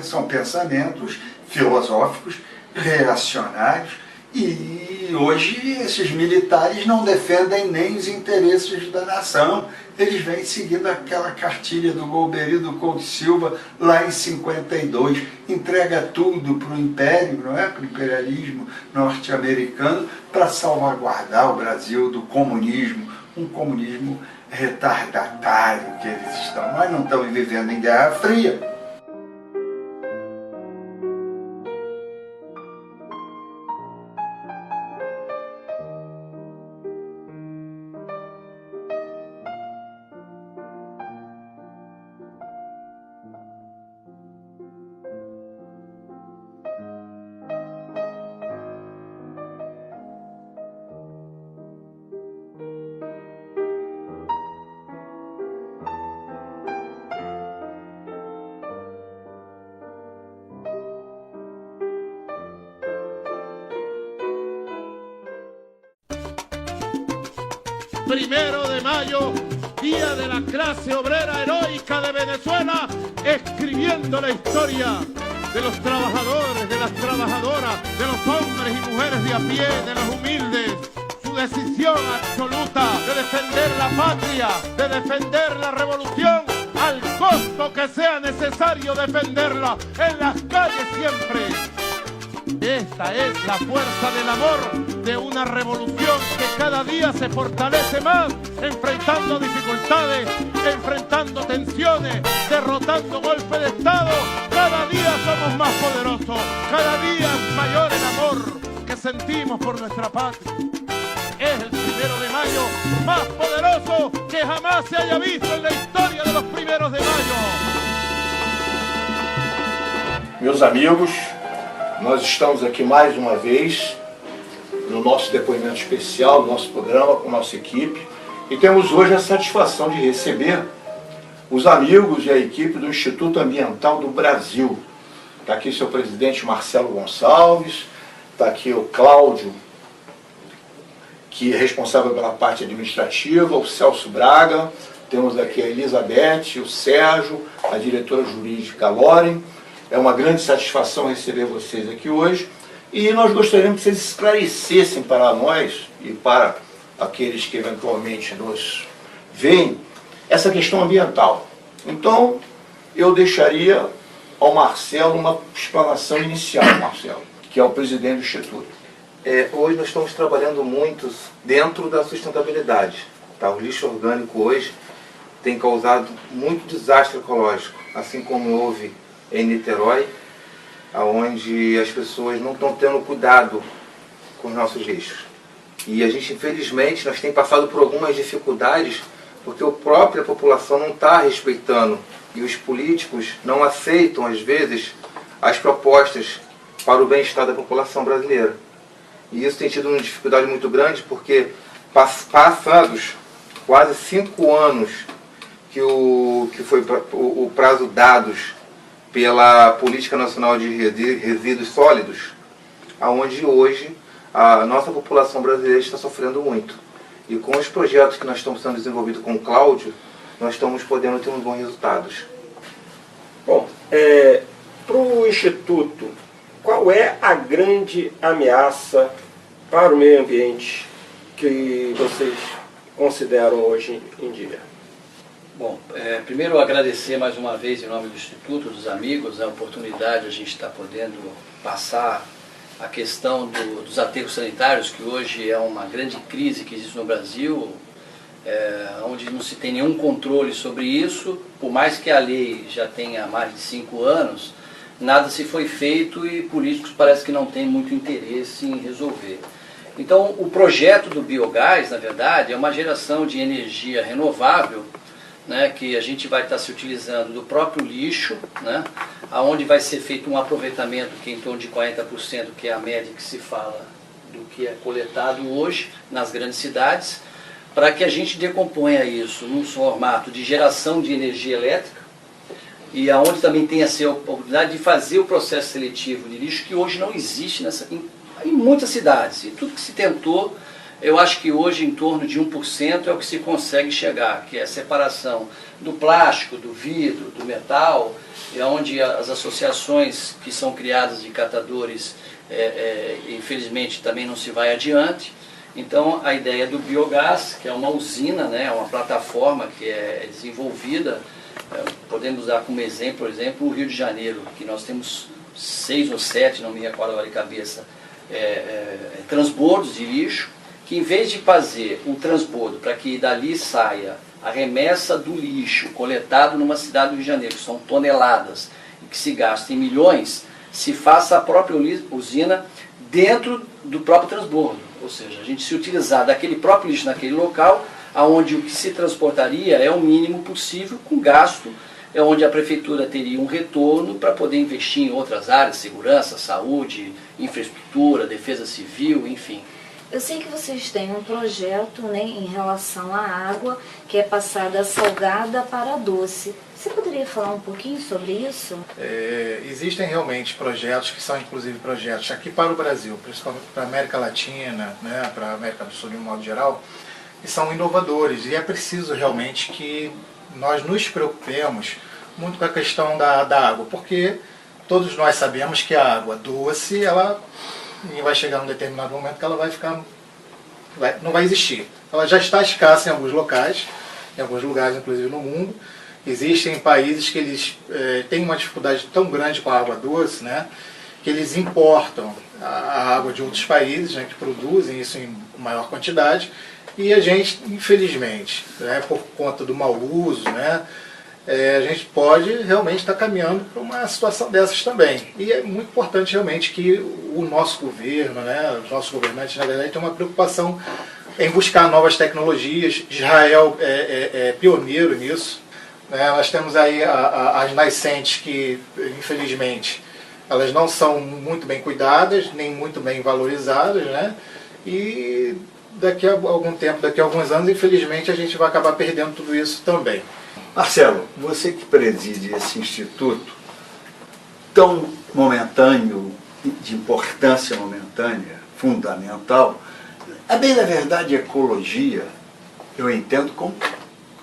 são pensamentos filosóficos, reacionários, e hoje esses militares não defendem nem os interesses da nação. Eles vêm seguindo aquela cartilha do Golbery, do Couto Silva, lá em 52, entrega tudo para o império, não é? Para o imperialismo norte-americano, para salvaguardar o Brasil do comunismo, um comunismo retardatário que eles estão. Nós não estamos vivendo em Guerra Fria. Primero de mayo, Día de la Clase Obrera Heroica de Venezuela, escribiendo la historia de los trabajadores, de las trabajadoras, de los hombres y mujeres de a pie, de los humildes, su decisión absoluta de defender la patria, de defender la revolución, al costo que sea necesario defenderla, en las calles siempre. Esta es la fuerza del amor de una revolución que cada día se fortalece más, enfrentando dificultades, enfrentando tensiones, derrotando golpes de Estado. Cada día somos más poderosos, cada día es mayor el amor que sentimos por nuestra patria. Es el 1 de mayo más poderoso que jamás se haya visto en la historia de los 1 de mayo. Meus amigos, nós estamos aqui mais uma vez no nosso depoimento especial, no nosso programa, com a nossa equipe, e temos hoje a satisfação de receber os amigos e a equipe do Instituto Ambiental do Brasil. Está aqui seu presidente Marcelo Gonçalves, está aqui o Cláudio, que é responsável pela parte administrativa, o Celso Braga, temos aqui a Elizabeth, o Sérgio, a diretora jurídica Loren. É uma grande satisfação receber vocês aqui hoje e nós gostaríamos que vocês esclarecessem para nós e para aqueles que eventualmente nos veem essa questão ambiental. Então, eu deixaria ao Marcelo uma explanação inicial, Marcelo, que é o presidente do Instituto. Hoje nós estamos trabalhando muito dentro da sustentabilidade. Tá? O lixo orgânico hoje tem causado muito desastre ecológico, assim como houve em Niterói, onde as pessoas não estão tendo cuidado com os nossos lixos. E a gente, infelizmente, nós temos passado por algumas dificuldades porque a própria população não está respeitando e os políticos não aceitam, às vezes, as propostas para o bem-estar da população brasileira. E isso tem tido uma dificuldade muito grande porque, passados quase 5 anos que foi o prazo dados pela Política Nacional de Resíduos Sólidos, aonde hoje a nossa população brasileira está sofrendo muito. E com os projetos que nós estamos sendo desenvolvidos com o Cláudio, nós estamos podendo ter uns bons resultados. Bom, para o Instituto, qual é a grande ameaça para o meio ambiente que vocês consideram hoje em dia? Bom, primeiro agradecer mais uma vez em nome do Instituto, dos amigos, a oportunidade de a gente estar podendo passar a questão dos aterros sanitários, que hoje é uma grande crise que existe no Brasil, onde não se tem nenhum controle sobre isso, por mais que a lei já tenha mais de 5 anos, nada se foi feito e políticos parece que não têm muito interesse em resolver. Então, o projeto do biogás, na verdade, é uma geração de energia renovável, né, que a gente vai estar se utilizando do próprio lixo, né, onde vai ser feito um aproveitamento que é em torno de 40%, que é a média que se fala do que é coletado hoje nas grandes cidades, para que a gente decomponha isso num formato de geração de energia elétrica e aonde também tenha a oportunidade de fazer o processo seletivo de lixo, que hoje não existe em muitas cidades. E tudo que se tentou, eu acho que hoje em torno de 1% é o que se consegue chegar, que é a separação do plástico, do vidro, do metal, e onde as associações que são criadas de catadores, infelizmente, também não se vai adiante. Então, a ideia do biogás, que é uma usina, né, uma plataforma que é desenvolvida, podemos dar como exemplo, por exemplo, o Rio de Janeiro, que nós temos 6 ou 7, não me recordo agora de cabeça, transbordos de lixo, que em vez de fazer um transbordo para que dali saia a remessa do lixo coletado numa cidade do Rio de Janeiro, que são toneladas, e que se gasta em milhões, se faça a própria usina dentro do próprio transbordo. Ou seja, a gente se utilizar daquele próprio lixo naquele local, onde o que se transportaria é o mínimo possível, com gasto, onde a prefeitura teria um retorno para poder investir em outras áreas, segurança, saúde, infraestrutura, defesa civil, enfim. Eu sei que vocês têm um projeto, né, em relação à água, que é passada salgada para doce. Você poderia falar um pouquinho sobre isso? Existem realmente projetos que são inclusive projetos aqui para o Brasil, principalmente para a América Latina, né, para a América do Sul de um modo geral, que são inovadores. E é preciso realmente que nós nos preocupemos muito com a questão da água, porque todos nós sabemos que a água doce, ela vai chegar um determinado momento que ela vai ficar, não vai existir. Ela já está escassa em alguns locais, em alguns lugares inclusive no mundo. Existem países que eles têm uma dificuldade tão grande com a água doce, né, que eles importam a água de outros países, né, que produzem isso em maior quantidade, e a gente, infelizmente, né, por conta do mau uso, né, a gente pode realmente estar caminhando para uma situação dessas também. E é muito importante realmente que o nosso governo, né, os nossos governantes, na verdade, tenham uma preocupação em buscar novas tecnologias. Israel é pioneiro nisso. Né? Nós temos aí as nascentes que, infelizmente, elas não são muito bem cuidadas, nem muito bem valorizadas, né? E daqui a algum tempo, daqui a alguns anos, infelizmente, a gente vai acabar perdendo tudo isso também. Marcelo, você que preside esse instituto tão momentâneo, de importância momentânea, fundamental, a bem da verdade, ecologia, eu entendo como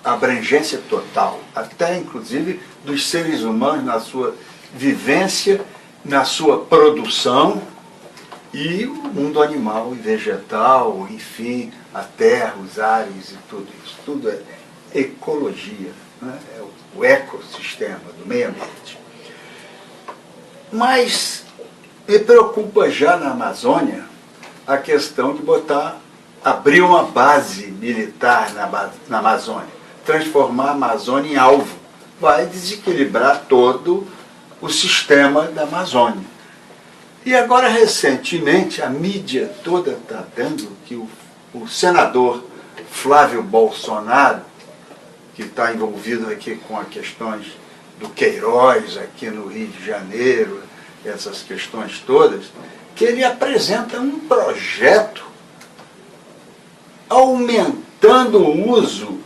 abrangência total, até inclusive dos seres humanos na sua vivência, na sua produção, e o mundo animal e vegetal, enfim, a terra, os ares e tudo isso. Tudo é ecologia, né? É o ecossistema do meio ambiente. Mas me preocupa já na Amazônia a questão de abrir uma base militar na Amazônia, transformar a Amazônia em alvo. Vai desequilibrar todo o sistema da Amazônia. E agora, recentemente, a mídia toda está dando que o senador Flávio Bolsonaro, que está envolvido aqui com as questões do Queiroz, aqui no Rio de Janeiro, essas questões todas, que ele apresenta um projeto aumentando o uso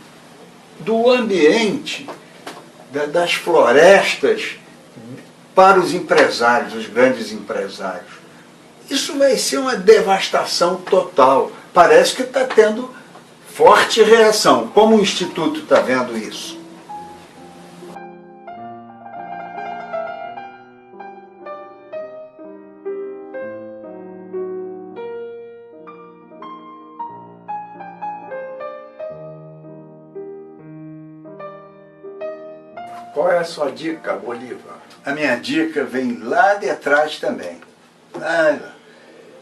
do ambiente, das florestas, para os empresários, os grandes empresários. Isso vai ser uma devastação total. Parece que está tendo forte reação. Como o Instituto está vendo isso? Qual é a sua dica, Bolívar? A minha dica vem lá de trás também.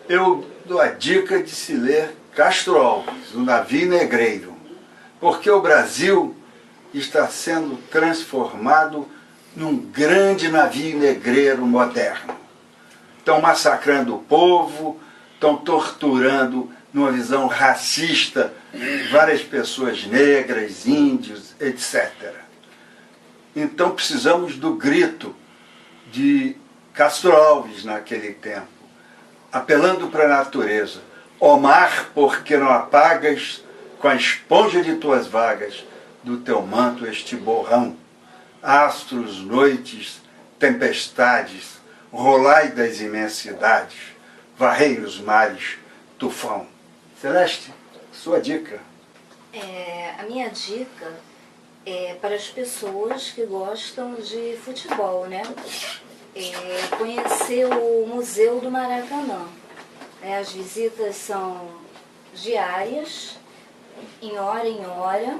Eu dou a dica de se ler Castro Alves, O Navio Negreiro, porque o Brasil está sendo transformado num grande navio negreiro moderno. Estão massacrando o povo, estão torturando, numa visão racista, várias pessoas negras, índios, etc. Então precisamos do grito de Castro Alves naquele tempo, apelando para a natureza. Ó mar, porque não apagas com a esponja de tuas vagas do teu manto este borrão? Astros, noites, tempestades, rolai das imensidades, varrei os mares, tufão. Celeste, sua dica. A minha dica é para as pessoas que gostam de futebol, né? Conhecer o Museu do Maracanã. As visitas são diárias, em hora,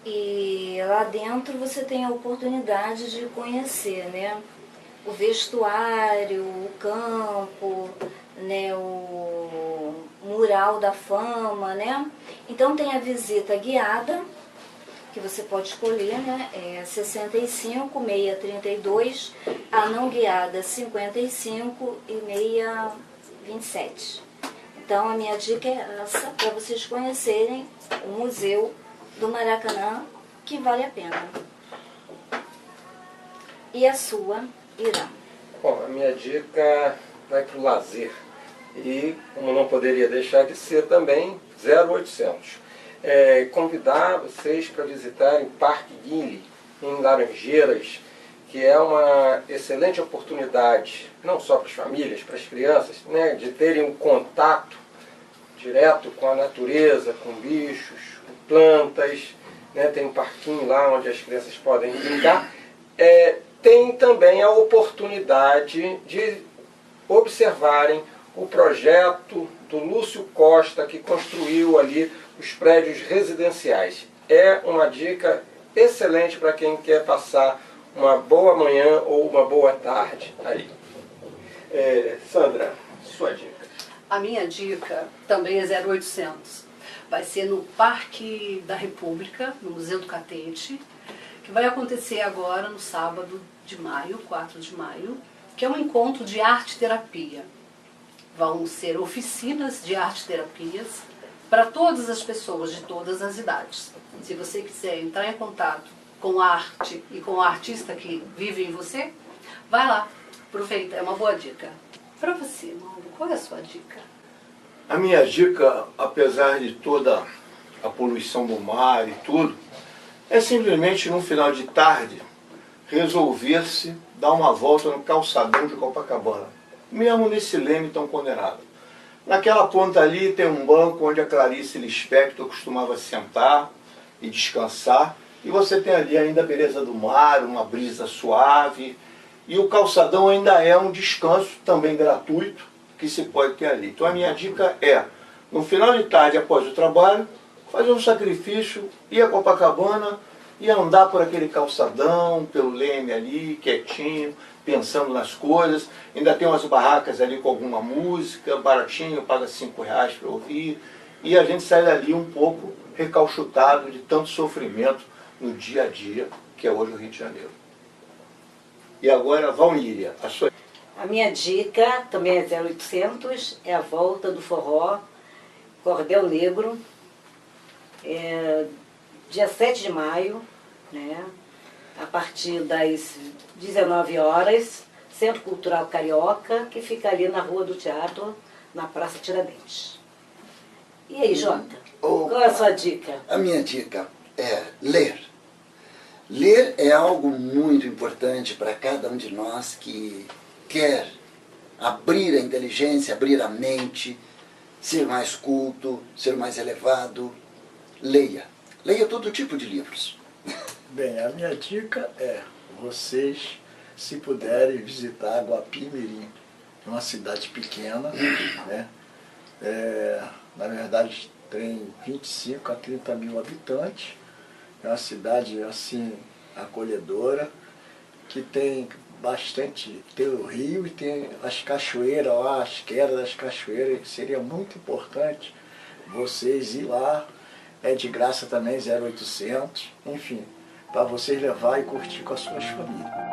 e lá dentro você tem a oportunidade de conhecer, né? O vestuário, o campo, né? O mural da fama, né? Então tem a visita guiada, que você pode escolher, né? 65, 632, a não guiada 55 e 627. Então a minha dica é essa, para vocês conhecerem o Museu do Maracanã, que vale a pena. E a sua, Irã? Bom, a minha dica vai para o lazer. E, como não poderia deixar de ser também, 0800. Convidar vocês para visitarem o Parque Guinle, em Laranjeiras, que é uma excelente oportunidade, não só para as famílias, para as crianças, né, de terem um contato direto com a natureza, com bichos, com plantas, né, tem um parquinho lá onde as crianças podem brincar. Tem também a oportunidade de observarem o projeto do Lúcio Costa, que construiu ali os prédios residenciais. É uma dica excelente para quem quer passar uma boa manhã ou uma boa tarde ali. Sandra, sua dica. A minha dica também é 0800. Vai ser no Parque da República, no Museu do Catete, que vai acontecer agora no sábado de maio, 4 de maio, que é um encontro de arte-terapia. Vão ser oficinas de arte-terapias para todas as pessoas de todas as idades. Se você quiser entrar em contato com a arte e com o artista que vive em você, vai lá, aproveita, é uma boa dica. Para você, Mauro, qual é a sua dica? A minha dica, apesar de toda a poluição do mar e tudo, é simplesmente, no final de tarde, resolver-se dar uma volta no calçadão de Copacabana, mesmo nesse leme tão condenado. Naquela ponta ali tem um banco onde a Clarice Lispector costumava sentar e descansar, e você tem ali ainda a beleza do mar, uma brisa suave, e o calçadão ainda é um descanso também gratuito que se pode ter ali. Então a minha dica é, no final de tarde após o trabalho, fazer um sacrifício, ir a Copacabana e andar por aquele calçadão, pelo leme ali, quietinho, pensando nas coisas. Ainda tem umas barracas ali com alguma música, baratinho, paga R$5 para ouvir, e a gente sai dali um pouco recalchutado de tanto sofrimento no dia a dia, que é hoje o Rio de Janeiro. E agora, Valmíria, a sua... A minha dica também é 0800, é a volta do forró, Cordel Negro, dia 7 de maio, né, a partir das 19 horas, Centro Cultural Carioca, que fica ali na Rua do Teatro, na Praça Tiradentes. E aí, Jota, qual é a sua dica? A minha dica é ler. Ler é algo muito importante para cada um de nós que quer abrir a inteligência, abrir a mente, ser mais culto, ser mais elevado. Leia. Leia todo tipo de livros. Bem, a minha dica é vocês, se puderem, visitar Guapimirim, uma cidade pequena, né? Na verdade tem 25 a 30 mil habitantes, é uma cidade assim acolhedora, que tem bastante, tem o rio e tem as cachoeiras lá, as quedas das cachoeiras. Seria muito importante vocês ir lá, é de graça também, 0800, enfim, para vocês levar e curtir com as suas famílias.